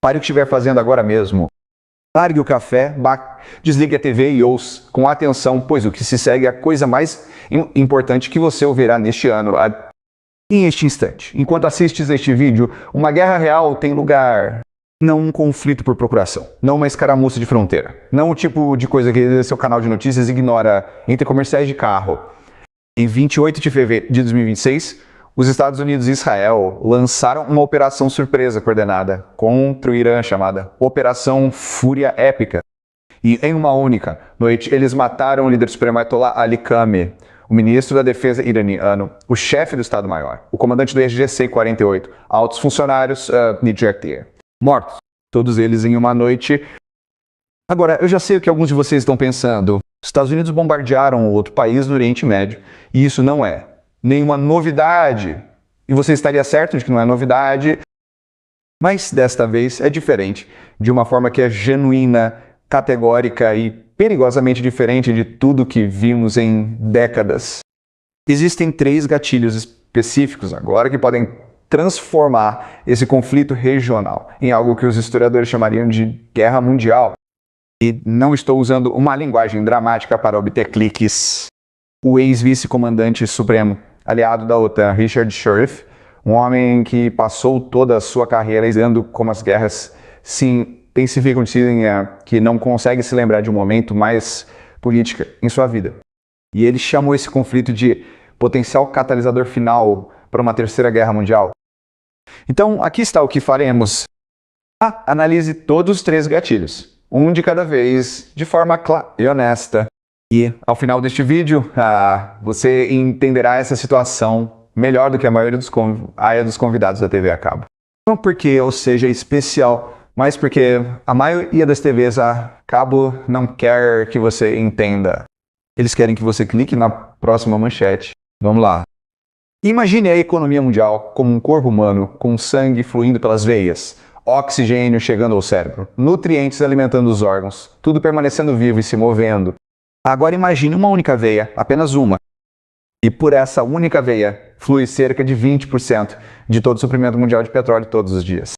Pare o que estiver fazendo agora mesmo. Largue o café, desligue a TV e ouça com atenção, pois o que se segue é a coisa mais importante que você ouvirá neste ano. Em este instante, enquanto assistes a este vídeo, uma guerra real tem lugar. Não um conflito por procuração, não uma escaramuça de fronteira, não o tipo de coisa que seu canal de notícias ignora entre comerciais de carro. Em 28 de fevereiro de 2026, os Estados Unidos e Israel lançaram uma operação surpresa coordenada contra o Irã chamada Operação Fúria Épica. E em uma única noite, eles mataram o líder supremo Ayatollah Ali Khamenei, o ministro da Defesa iraniano, o chefe do Estado-Maior, o comandante do IGC-48, altos funcionários mortos, todos eles em uma noite. Agora, eu já sei o que alguns de vocês estão pensando. Os Estados Unidos bombardearam outro país no Oriente Médio, e isso não é nenhuma novidade. E você estaria certo de que não é novidade, mas desta vez é diferente, de uma forma que é genuína, categórica e perigosamente diferente de tudo que vimos em décadas. Existem 3 gatilhos específicos agora que podem transformar esse conflito regional em algo que os historiadores chamariam de guerra mundial. E não estou usando uma linguagem dramática para obter cliques. O ex-vice-comandante supremo, aliado da OTAN, Richard Sheriff, um homem que passou toda a sua carreira dizendo como as guerras se intensificam, que não consegue se lembrar de um momento mais político em sua vida. E ele chamou esse conflito de potencial catalisador final para uma terceira guerra mundial. Então, aqui está o que faremos. Analise todos os 3 gatilhos, um de cada vez, de forma clara e honesta. E, ao final deste vídeo, você entenderá essa situação melhor do que a maioria dos convidados da TV a cabo. Não porque eu seja especial, mas porque a maioria das TVs a cabo não quer que você entenda. Eles querem que você clique na próxima manchete. Vamos lá. Imagine a economia mundial como um corpo humano com sangue fluindo pelas veias, oxigênio chegando ao cérebro, nutrientes alimentando os órgãos, tudo permanecendo vivo e se movendo. Agora imagine uma única veia, apenas uma. E por essa única veia flui cerca de 20% de todo o suprimento mundial de petróleo todos os dias.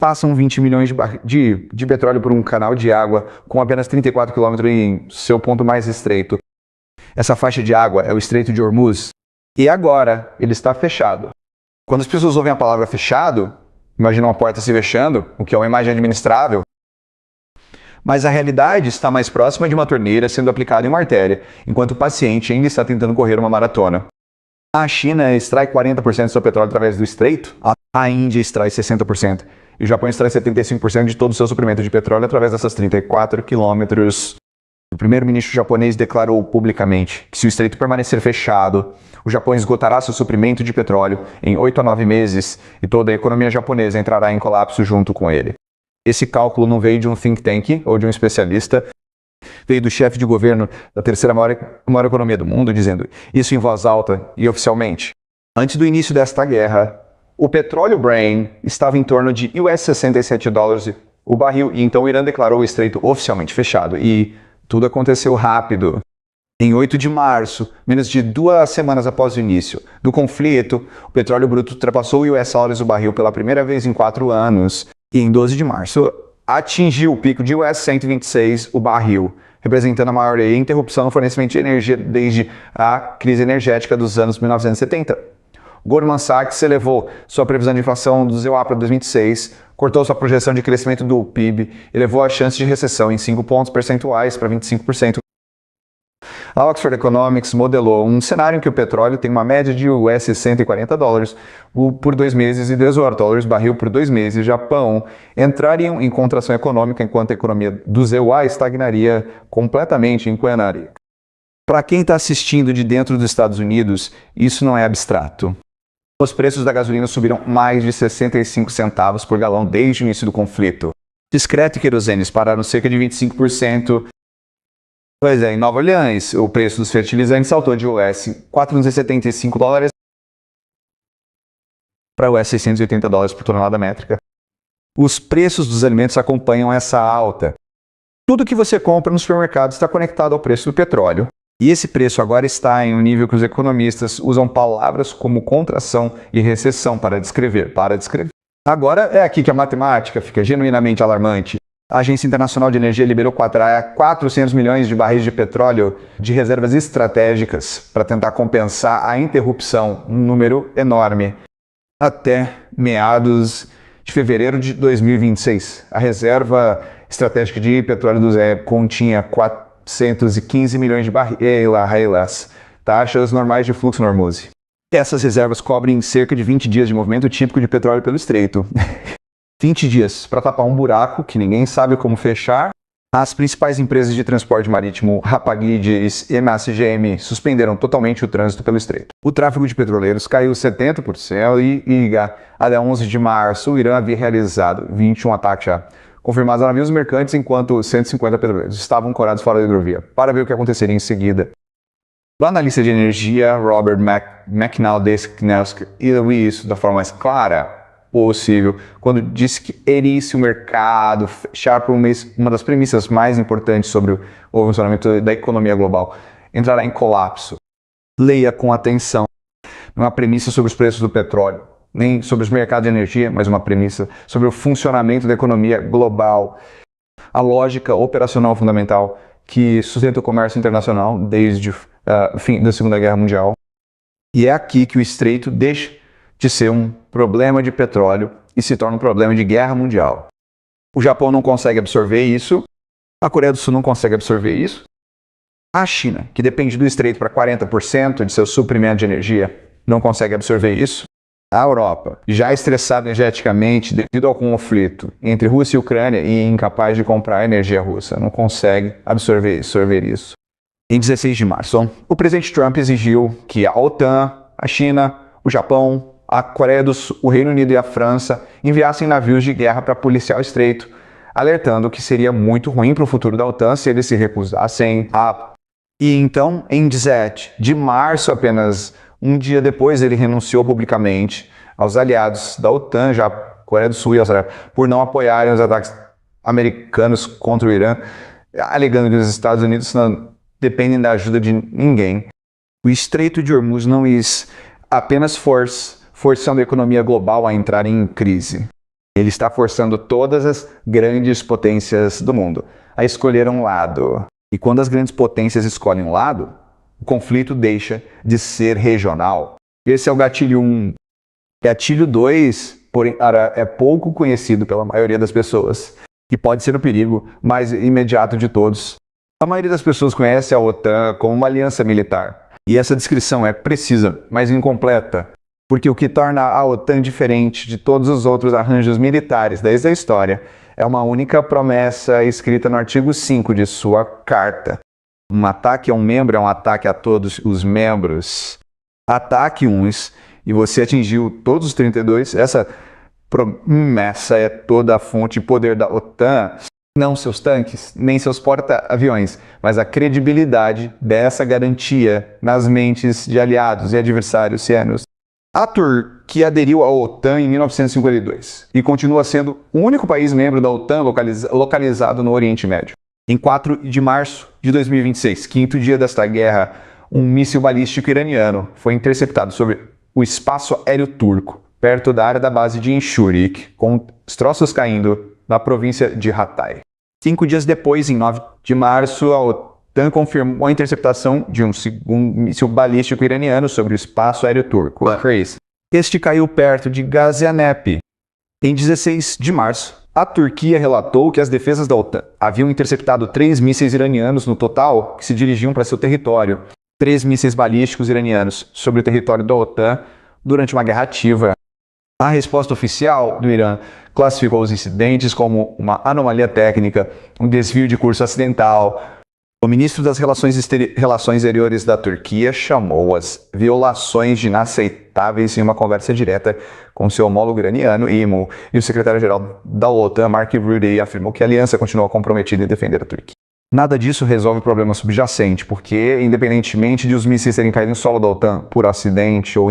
Passam 20 milhões de petróleo por um canal de água com apenas 34 km em seu ponto mais estreito. Essa faixa de água é o Estreito de Hormuz. E agora ele está fechado. Quando as pessoas ouvem a palavra fechado, imaginam a porta se fechando, o que é uma imagem administrável. Mas a realidade está mais próxima de uma torneira sendo aplicada em uma artéria, enquanto o paciente ainda está tentando correr uma maratona. A China extrai 40% do seu petróleo através do estreito, a Índia extrai 60%, e o Japão extrai 75% de todo o seu suprimento de petróleo através dessas 34 quilômetros. O primeiro-ministro japonês declarou publicamente que se o estreito permanecer fechado, o Japão esgotará seu suprimento de petróleo em 8 a 9 meses e toda a economia japonesa entrará em colapso junto com ele. Esse cálculo não veio de um think tank ou de um especialista, veio do chefe de governo da terceira maior economia do mundo, dizendo isso em voz alta e oficialmente. Antes do início desta guerra, o petróleo Brent estava em torno de $67 o barril, e então o Irã declarou o estreito oficialmente fechado, e tudo aconteceu rápido. Em 8 de março, menos de 2 semanas após o início do conflito, o petróleo bruto ultrapassou o $100 o barril pela primeira vez em 4 anos, e em 12 de março atingiu o pico de $126 o barril, representando a maior interrupção no fornecimento de energia desde a crise energética dos anos 1970. Goldman Sachs elevou sua previsão de inflação do ZEUA para 2026, cortou sua projeção de crescimento do PIB e elevou a chance de recessão em 5 pontos percentuais para 25%. A Oxford Economics modelou um cenário em que o petróleo tem uma média de $140 por 2 meses e $18 barril por 2 meses. O Japão entrariam em contração econômica enquanto a economia do ZEUA estagnaria completamente em Queanari. Para quem está assistindo de dentro dos Estados Unidos, isso não é abstrato. Os preços da gasolina subiram mais de 65 centavos por galão desde o início do conflito. Discreto e querosene pararam cerca de 25%. Pois é, em Nova Orleans, o preço dos fertilizantes saltou de $475 para $680 por tonelada métrica. Os preços dos alimentos acompanham essa alta. Tudo que você compra no supermercado está conectado ao preço do petróleo. E esse preço agora está em um nível que os economistas usam palavras como contração e recessão para descrever. Agora é aqui que a matemática fica genuinamente alarmante. A Agência Internacional de Energia liberou 400 milhões de barris de petróleo de reservas estratégicas para tentar compensar a interrupção, um número enorme. Até meados de fevereiro de 2026, a reserva estratégica de petróleo do ZE continha 415 milhões de barris, taxas normais de fluxo no Hormuz. Essas reservas cobrem cerca de 20 dias de movimento típico de petróleo pelo estreito. 20 dias para tapar um buraco que ninguém sabe como fechar. As principais empresas de transporte marítimo, Hapag-Lloyd e MSGM, suspenderam totalmente o trânsito pelo estreito. O tráfego de petroleiros caiu 70% e até 11 de março o Irã havia realizado 21 ataques já confirmados a navios mercantes, enquanto 150 petroleiros estavam ancorados fora da hidrovia. Para ver o que aconteceria em seguida. O analista de energia Robert McNally viu isso da forma mais clara possível, quando disse que erisse o mercado, fechar por uma das premissas mais importantes sobre o funcionamento da economia global, entrará em colapso. Leia com atenção. Não é uma premissa sobre os preços do petróleo, nem sobre os mercados de energia, mas uma premissa sobre o funcionamento da economia global. A lógica operacional fundamental que sustenta o comércio internacional desde o fim da Segunda Guerra Mundial. E é aqui que o estreito deixa de ser um problema de petróleo e se torna um problema de guerra mundial. O Japão não consegue absorver isso, a Coreia do Sul não consegue absorver isso, a China, que depende do estreito para 40% de seu suprimento de energia, não consegue absorver isso. A Europa, já estressada energeticamente devido ao conflito entre Rússia e Ucrânia e incapaz de comprar energia russa, não consegue absorver isso. Em 16 de março, o presidente Trump exigiu que a OTAN, a China, o Japão, a Coreia do Sul, o Reino Unido e a França enviassem navios de guerra para policiar o estreito, alertando que seria muito ruim para o futuro da OTAN se eles se recusassem a... E então, em 17 de março, apenas um dia depois, ele renunciou publicamente aos aliados da OTAN, já Coreia do Sul e Austrália, por não apoiarem os ataques americanos contra o Irã, alegando que os Estados Unidos não dependem da ajuda de ninguém. O Estreito de Hormuz não é apenas forçando a economia global a entrar em crise. Ele está forçando todas as grandes potências do mundo a escolher um lado. E quando as grandes potências escolhem um lado, o conflito deixa de ser regional. Esse é o gatilho 1. Gatilho 2, porém, é pouco conhecido pela maioria das pessoas e pode ser o perigo mais imediato de todos. A maioria das pessoas conhece a OTAN como uma aliança militar. E essa descrição é precisa, mas incompleta, porque o que torna a OTAN diferente de todos os outros arranjos militares desde a história é uma única promessa escrita no artigo 5 de sua carta. Um ataque a um membro é um ataque a todos os membros. Ataque uns e você atingiu todos os 32. Essa promessa é toda a fonte de poder da OTAN. Não seus tanques, nem seus porta-aviões, mas a credibilidade dessa garantia nas mentes de aliados e adversários cianos. A Turquia aderiu à OTAN em 1952 e continua sendo o único país membro da OTAN localizado no Oriente Médio. Em 4 de março de 2026, quinto dia desta guerra, um míssil balístico iraniano foi interceptado sobre o espaço aéreo turco, perto da área da base de Incirlik, com destroços caindo na província de Hatay. 5 dias depois, em 9 de março, a OTAN confirmou a interceptação de um segundo míssil balístico iraniano sobre o espaço aéreo turco. Este caiu perto de Gaziantep. Em 16 de março, a Turquia relatou que as defesas da OTAN haviam interceptado 3 mísseis iranianos no total que se dirigiam para seu território. 3 mísseis balísticos iranianos sobre o território da OTAN durante uma guerra ativa. A resposta oficial do Irã classificou os incidentes como uma anomalia técnica, um desvio de curso acidental. O ministro das Relações Exteriores da Turquia chamou as violações de inaceitáveis em uma conversa direta com seu homólogo iraniano, IMO, e o secretário-geral da OTAN, Mark Rutte, afirmou que a aliança continua comprometida em defender a Turquia. Nada disso resolve o problema subjacente, porque, independentemente de os mísseis terem caído no solo da OTAN por acidente ou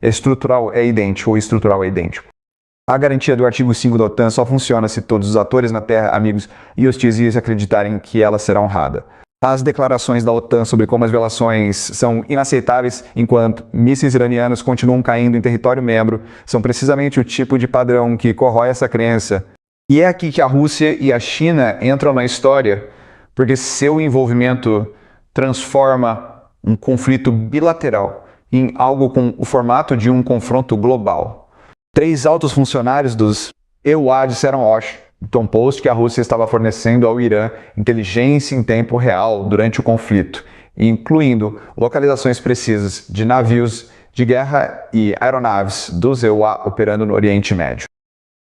estrutural é idêntico, a garantia do artigo 5 da OTAN só funciona se todos os atores na Terra, amigos e hostis acreditarem que ela será honrada. As declarações da OTAN sobre como as violações são inaceitáveis enquanto mísseis iranianos continuam caindo em território membro são precisamente o tipo de padrão que corrói essa crença. E é aqui que a Rússia e a China entram na história, porque seu envolvimento transforma um conflito bilateral em algo com o formato de um confronto global. 3 altos funcionários dos EUA disseram ao Washington Post que a Rússia estava fornecendo ao Irã inteligência em tempo real durante o conflito, incluindo localizações precisas de navios de guerra e aeronaves dos EUA operando no Oriente Médio.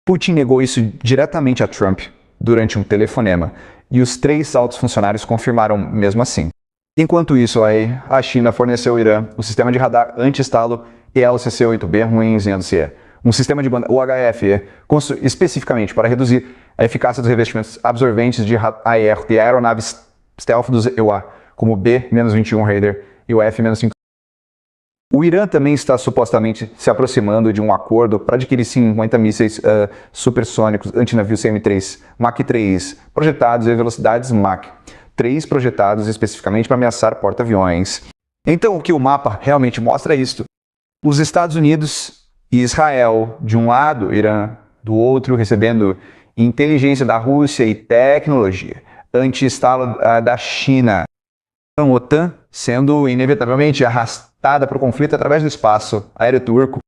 Putin negou isso diretamente a Trump durante um telefonema, e os 3 altos funcionários confirmaram mesmo assim. Enquanto isso, a China forneceu ao Irã o sistema de radar anti-estalo ELCC-8B ruins em LCE, um sistema de banda UHF construído especificamente para reduzir a eficácia dos revestimentos absorventes de AR de aeronaves stealth dos EUA, como o B-21 Raider e o F-5. O Irã também está supostamente se aproximando de um acordo para adquirir 50 mísseis supersônicos antinavio CM-3 Mach 3, projetados em velocidades Mach 3, projetados especificamente para ameaçar porta-aviões. Então, o que o mapa realmente mostra é isto. Os Estados Unidos e Israel, de um lado, Irã, do outro, recebendo inteligência da Rússia e tecnologia anti-estalo da China. A OTAN sendo inevitavelmente arrastada para o conflito através do espaço aéreo turco.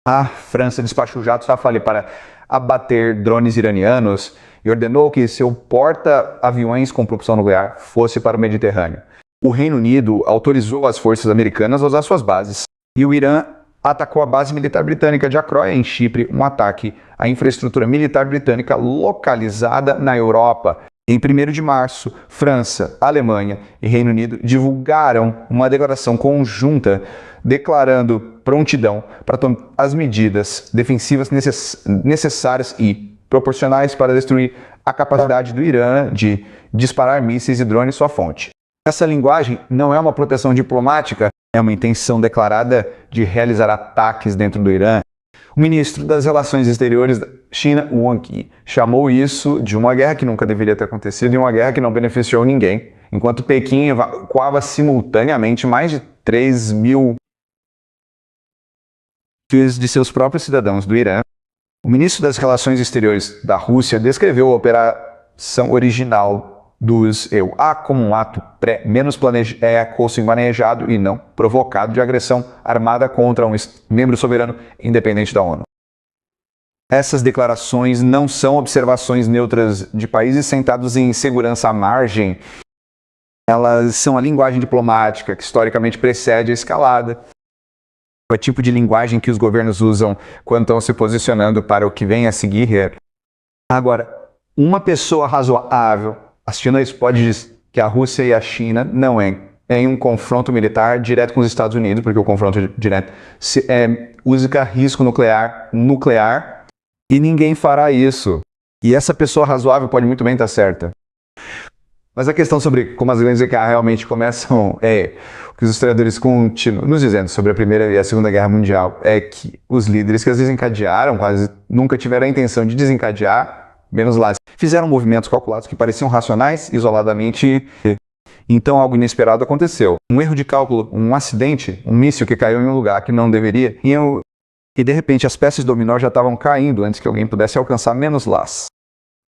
A França despachou jatos Rafale para abater drones iranianos e ordenou que seu porta-aviões com propulsão nuclear fosse para o Mediterrâneo. O Reino Unido autorizou as forças americanas a usar suas bases, e o Irã atacou a base militar britânica de Acroia, em Chipre, um ataque à infraestrutura militar britânica localizada na Europa. Em 1º de março, França, Alemanha e Reino Unido divulgaram uma declaração conjunta declarando prontidão para tomar as medidas defensivas necessárias e proporcionais para destruir a capacidade do Irã de disparar mísseis e drones sua fonte. Essa linguagem não é uma proteção diplomática, é uma intenção declarada de realizar ataques dentro do Irã. O ministro das Relações Exteriores da China, Wang Yi, chamou isso de uma guerra que nunca deveria ter acontecido e uma guerra que não beneficiou ninguém, enquanto Pequim evacuava simultaneamente mais de 3 mil de seus próprios cidadãos do Irã. O ministro das Relações Exteriores da Rússia descreveu a operação original dos EUA como um ato menos planejado e não provocado de agressão armada contra um membro soberano independente da ONU. Essas declarações não são observações neutras de países sentados em segurança à margem. Elas são a linguagem diplomática que historicamente precede a escalada. É o tipo de linguagem que os governos usam quando estão se posicionando para o que vem a seguir. Agora, uma pessoa razoável assistindo a isso pode dizer que a Rússia e a China não em um confronto militar direto com os Estados Unidos, porque o confronto direto usa risco nuclear, e ninguém fará isso. E essa pessoa razoável pode muito bem estar certa. Mas a questão sobre como as grandes guerras realmente começam, o que os historiadores continuam nos dizendo sobre a Primeira e a Segunda Guerra Mundial, é que os líderes que as desencadearam quase nunca tiveram a intenção de desencadear, menos lá, fizeram movimentos calculados que pareciam racionais, isoladamente. Então algo inesperado aconteceu. Um erro de cálculo, um acidente, um míssil que caiu em um lugar que não deveria, e de repente as peças de dominó já estavam caindo antes que alguém pudesse alcançar menos las.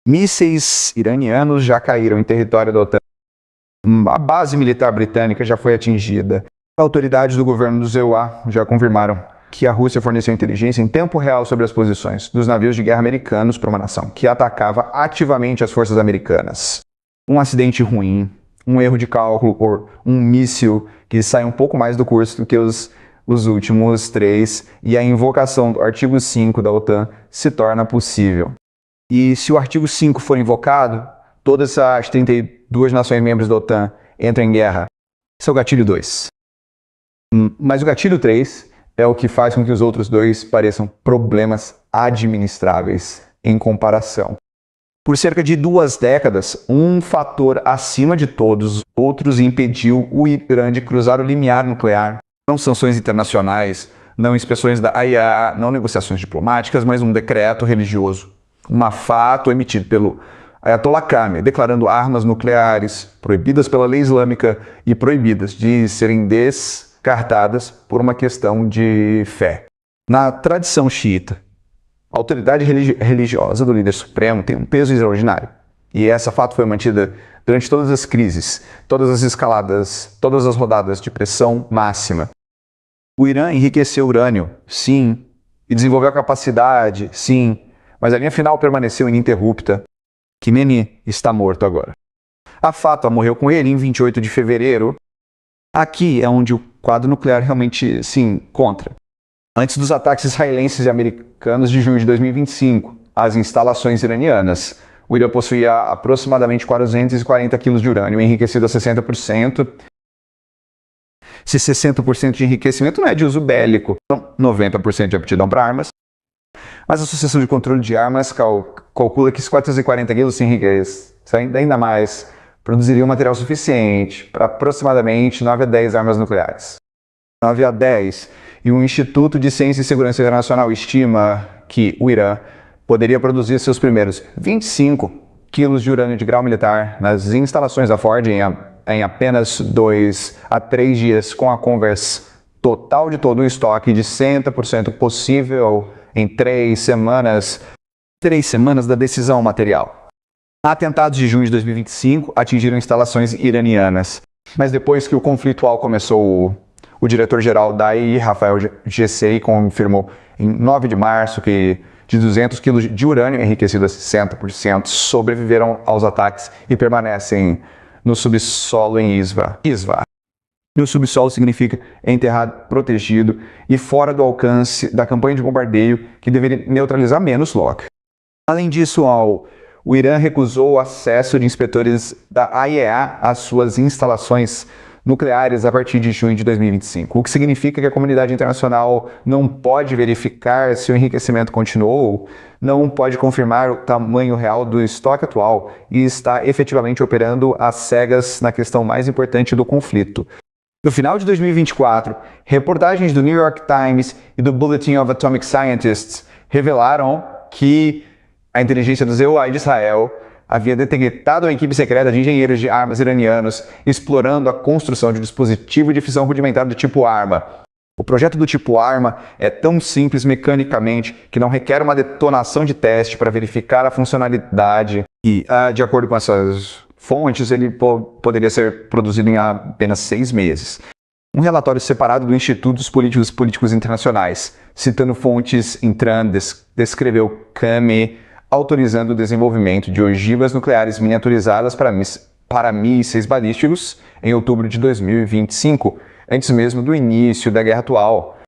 Mísseis iranianos já caíram em território da OTAN. A base militar britânica já foi atingida. Autoridades do governo do EUA já confirmaram que a Rússia forneceu inteligência em tempo real sobre as posições dos navios de guerra americanos para uma nação que atacava ativamente as forças americanas. Um acidente ruim, um erro de cálculo ou um míssil que sai um pouco mais do curso do que os últimos 3, e a invocação do artigo 5 da OTAN se torna possível. E se o artigo 5 for invocado, todas as 32 nações membros da OTAN entram em guerra. Esse é o gatilho 2. Mas o gatilho 3 é o que faz com que os outros 2 pareçam problemas administráveis em comparação. Por cerca de 2 décadas, um fator acima de todos os outros impediu o Irã de cruzar o limiar nuclear. Não sanções internacionais, não inspeções da AIEA, não negociações diplomáticas, mas um decreto religioso. Um fato emitido pelo Ayatollah Khamenei, declarando armas nucleares proibidas pela lei islâmica e proibidas de serem descartadas por uma questão de fé. Na tradição xiita, a autoridade religiosa do líder supremo tem um peso extraordinário. E essa fato foi mantida durante todas as crises, todas as escaladas, todas as rodadas de pressão máxima. O Irã enriqueceu urânio, sim, e desenvolveu a capacidade, sim, mas a linha final permaneceu ininterrupta. Khamenei está morto agora. A Fatwa morreu com ele em 28 de fevereiro. Aqui é onde o quadro nuclear realmente se encontra. Antes dos ataques israelenses e americanos de junho de 2025, às instalações iranianas, o Irã possuía aproximadamente 440 kg de urânio enriquecido a 60%. Se 60% de enriquecimento não é de uso bélico, então 90% de aptidão para armas. Mas a Associação de Controle de Armas calcula que esses 440 kg se enriquecem ainda mais, produziriam material suficiente para aproximadamente 9 a 10 armas nucleares. 9 a 10. E o Instituto de Ciência e Segurança Internacional estima que o Irã poderia produzir seus primeiros 25 kg de urânio de grau militar nas instalações da Ford em apenas 2 a 3 dias, com a conversão total de todo o estoque de 100% possível em 3 semanas. 3 semanas da decisão material. Atentados de junho de 2025 atingiram instalações iranianas. Mas depois que o conflito começou, o diretor-geral da AI, Rafael Ghessei, confirmou em 9 de março que de 200 kg de urânio enriquecido a 60% sobreviveram aos ataques e permanecem no subsolo em Isfahan. E o subsolo significa enterrado, protegido e fora do alcance da campanha de bombardeio que deveria neutralizar menos logo. Além disso, o Irã recusou o acesso de inspetores da AIEA às suas instalações nucleares a partir de junho de 2025, o que significa que a comunidade internacional não pode verificar se o enriquecimento continuou, não pode confirmar o tamanho real do estoque atual e está efetivamente operando às cegas na questão mais importante do conflito. No final de 2024, reportagens do New York Times e do Bulletin of Atomic Scientists revelaram que a inteligência do ZOI de Israel havia detectado uma equipe secreta de engenheiros de armas iranianos explorando a construção de um dispositivo de fissão rudimentar do tipo arma. O projeto do tipo arma é tão simples mecanicamente que não requer uma detonação de teste para verificar a funcionalidade e, de acordo com essas fontes, ele poderia ser produzido em apenas 6 meses. Um relatório separado do Instituto dos Políticos Internacionais, citando fontes Intran, descreveu Khamenei autorizando o desenvolvimento de ogivas nucleares miniaturizadas para mísseis balísticos em outubro de 2025, antes mesmo do início da guerra atual.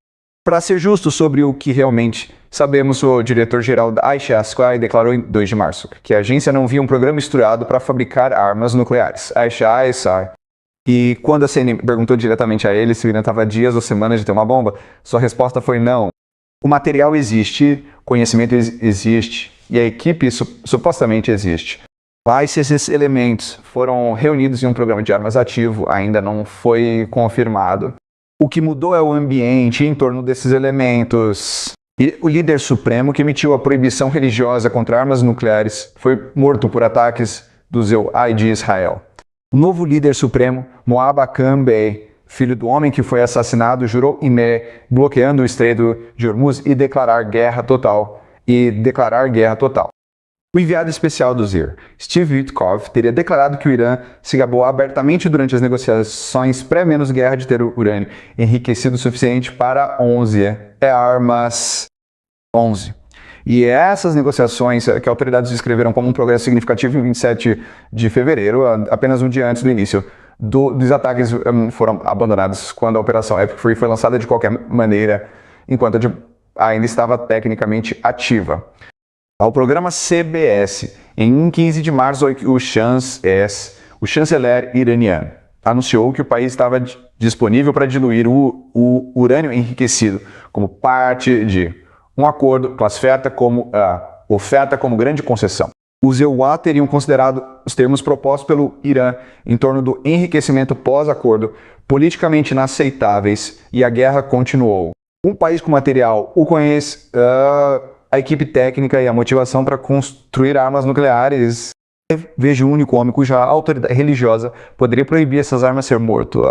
Para ser justo sobre o que realmente sabemos, o diretor-geral da Aisha-Sky declarou em 2 de março que a agência não via um programa estruturado para fabricar armas nucleares. Aisha-Sky. E quando a CNN perguntou diretamente a ele se o Irã estava dias ou semanas de ter uma bomba, sua resposta foi não. O material existe, conhecimento existe, e a equipe supostamente existe. Mas se esses elementos foram reunidos em um programa de armas ativo, ainda não foi confirmado. O que mudou é o ambiente em torno desses elementos. E o líder supremo que emitiu a proibição religiosa contra armas nucleares foi morto por ataques do ZOI de Israel. O novo líder supremo, Moab Khan-Bey, filho do homem que foi assassinado, jurou bloqueando o Estreito de Hormuz e declarar guerra total. O enviado especial do ZIR, Steve Witkoff, teria declarado que o Irã se gabou abertamente durante as negociações pré-menos guerra de ter urânio enriquecido o suficiente para 11 armas. 11. E essas negociações que autoridades descreveram como um progresso significativo em 27 de fevereiro, apenas um dia antes do início dos ataques, foram abandonados quando a Operação Epic Free foi lançada de qualquer maneira, enquanto ainda estava tecnicamente ativa. Ao programa CBS, em 15 de março, o chanceler iraniano anunciou que o país estava disponível para diluir o urânio enriquecido como parte de um acordo com a oferta como grande concessão. Os EUA teriam considerado os termos propostos pelo Irã em torno do enriquecimento pós-acordo politicamente inaceitáveis e a guerra continuou. Um país com material, a equipe técnica e a motivação para construir armas nucleares Vejo o único homem cuja autoridade religiosa poderia proibir essas armas ser morto.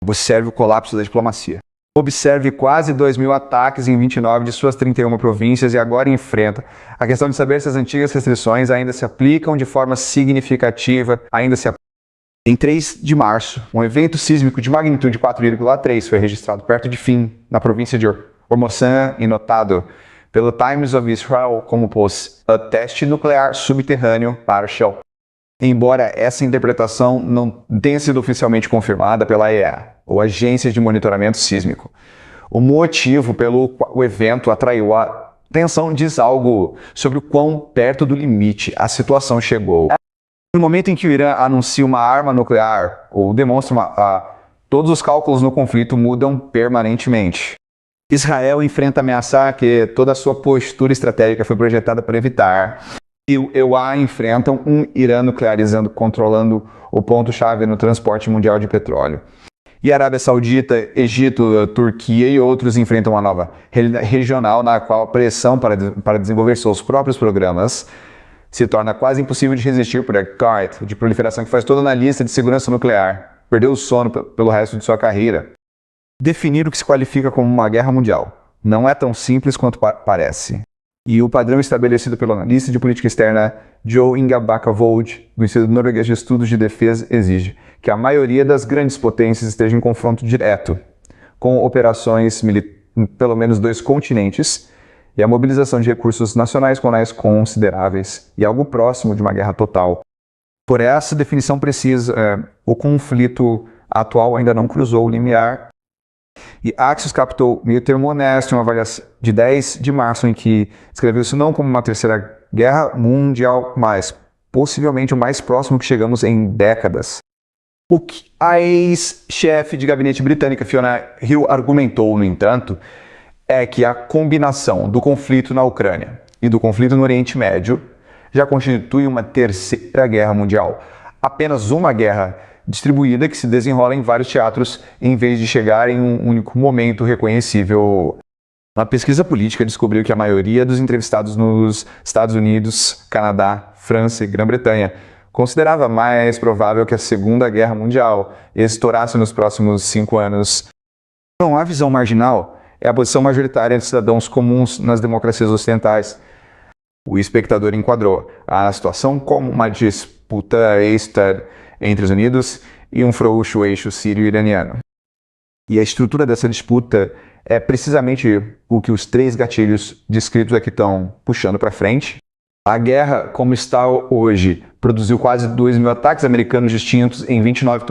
Observe o colapso da diplomacia. Observe quase 2.000 ataques em 29 de suas 31 províncias e agora enfrenta a questão de saber se as antigas restrições ainda se aplicam de forma significativa, Em 3 de março, um evento sísmico de magnitude 4,3 foi registrado perto de Fim, na província de Hormozgan, e notado pelo Times of Israel como teste nuclear subterrâneo partial. Embora essa interpretação não tenha sido oficialmente confirmada pela AEA, ou Agência de Monitoramento Sísmico, o motivo pelo qual o evento atraiu a atenção diz algo sobre o quão perto do limite a situação chegou. No momento em que o Irã anuncia uma arma nuclear ou demonstra todos os cálculos no conflito mudam permanentemente. Israel enfrenta ameaçar que toda a sua postura estratégica foi projetada para evitar. E o EUA enfrentam um Irã nuclearizando, controlando o ponto-chave no transporte mundial de petróleo. E a Arábia Saudita, Egito, Turquia e outros enfrentam uma nova regional na qual a pressão para desenvolver seus próprios programas se torna quase impossível de resistir por Eckart, de proliferação que faz toda na lista de segurança nuclear. Perdeu o sono pelo resto de sua carreira. Definir o que se qualifica como uma guerra mundial não é tão simples quanto parece. E o padrão estabelecido pelo analista de política externa Joe Ingabakavold, do Instituto Norueguês de Estudos de Defesa, exige que a maioria das grandes potências esteja em confronto direto, com operações em pelo menos 2 continentes, e a mobilização de recursos nacionais consideráveis, e algo próximo de uma guerra total. Por essa definição precisa, o conflito atual ainda não cruzou o limiar. E Axios captou meio termo honesto em uma avaliação de 10 de março em que escreveu isso não como uma terceira guerra mundial, mas possivelmente o mais próximo que chegamos em décadas. O que a ex-chefe de gabinete britânica Fiona Hill argumentou, no entanto, é que a combinação do conflito na Ucrânia e do conflito no Oriente Médio já constitui uma terceira guerra mundial. Apenas uma guerra distribuída que se desenrola em vários teatros em vez de chegar em um único momento reconhecível. Uma pesquisa política descobriu que a maioria dos entrevistados nos Estados Unidos, Canadá, França e Grã-Bretanha considerava mais provável que a Segunda Guerra Mundial estourasse nos próximos 5 anos. Então, a visão marginal é a posição majoritária de cidadãos comuns nas democracias ocidentais. O espectador enquadrou a situação como uma disputa extra entre os Unidos e um frouxo eixo sírio-iraniano. E a estrutura dessa disputa é precisamente o que os 3 gatilhos descritos aqui estão puxando para frente. A guerra, como está hoje, produziu quase 2.000 ataques americanos distintos em 29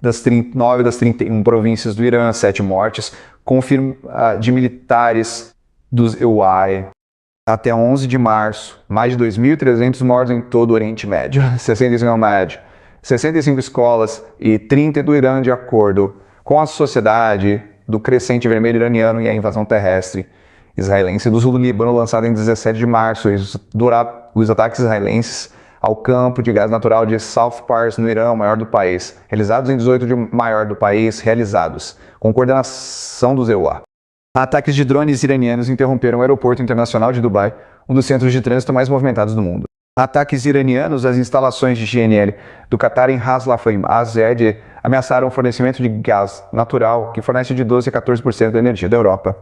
das 31 províncias do Irã, 7 mortes, de militares dos EUA. Até 11 de março, mais de 2.300 mortos em todo o Oriente Médio, 65 escolas e 30 do Irã, de acordo com a Sociedade do Crescente Vermelho Iraniano e a invasão terrestre israelense do sul do Líbano, lançada em 17 de março. Os ataques israelenses ao campo de gás natural de South Pars, no Irã, o maior do país, realizados em 18 de maior do país, com coordenação dos EUA. Ataques de drones iranianos interromperam o aeroporto internacional de Dubai, um dos centros de trânsito mais movimentados do mundo. Ataques iranianos às instalações de GNL do Qatar em Ras Lafaim, AZ, ameaçaram o fornecimento de gás natural, que fornece de 12% a 14% da energia da Europa.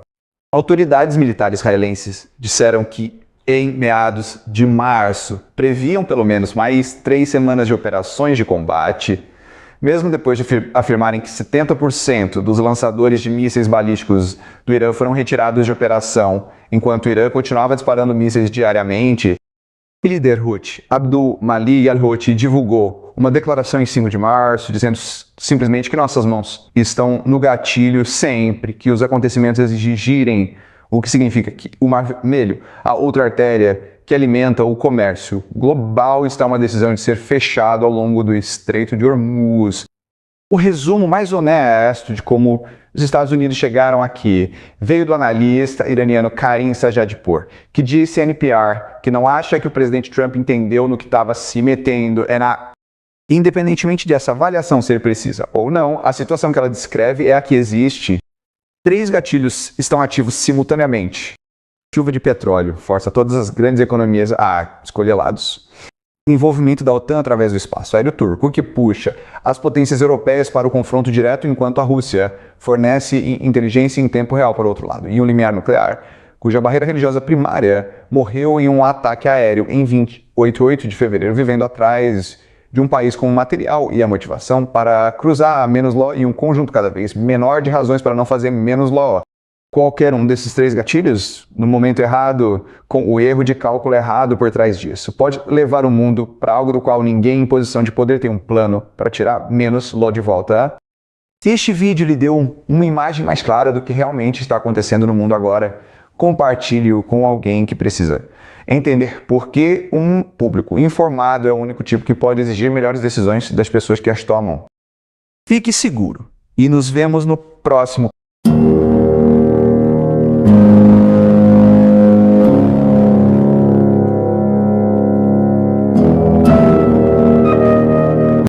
Autoridades militares israelenses disseram que, em meados de março, previam pelo menos mais 3 semanas de operações de combate, mesmo depois de afirmarem que 70% dos lançadores de mísseis balísticos do Irã foram retirados de operação, enquanto o Irã continuava disparando mísseis diariamente. O líder Houthi, Abdul Malik al-Houthi, divulgou uma declaração em 5 de março, dizendo simplesmente que nossas mãos estão no gatilho sempre que os acontecimentos exigirem, o que significa que o Mar Vermelho, a outra artéria que alimenta o comércio global, está uma decisão de ser fechado ao longo do Estreito de Hormuz. O resumo mais honesto de como os Estados Unidos chegaram aqui veio do analista iraniano Karim Sajadpour, que disse à NPR que não acha que o presidente Trump entendeu no que estava se metendo. Independentemente dessa avaliação ser precisa ou não, a situação que ela descreve é a que existe. 3 gatilhos estão ativos simultaneamente. Chuva de petróleo força todas as grandes economias a escolher lados. Envolvimento da OTAN através do espaço aéreo turco, que puxa as potências europeias para o confronto direto, enquanto a Rússia fornece inteligência em tempo real para o outro lado. E um limiar nuclear, cuja barreira religiosa primária morreu em um ataque aéreo em 28 de fevereiro, vivendo atrás de um país com o material e a motivação para cruzar a menos law e um conjunto cada vez menor de razões para não fazer menos law. Qualquer um desses três gatilhos, no momento errado, com o erro de cálculo errado por trás disso, pode levar o mundo para algo do qual ninguém em posição de poder tem um plano para tirar menos law de volta. Se este vídeo lhe deu uma imagem mais clara do que realmente está acontecendo no mundo agora, compartilhe-o com alguém que precisa entender por que um público informado é o único tipo que pode exigir melhores decisões das pessoas que as tomam. Fique seguro e nos vemos no próximo.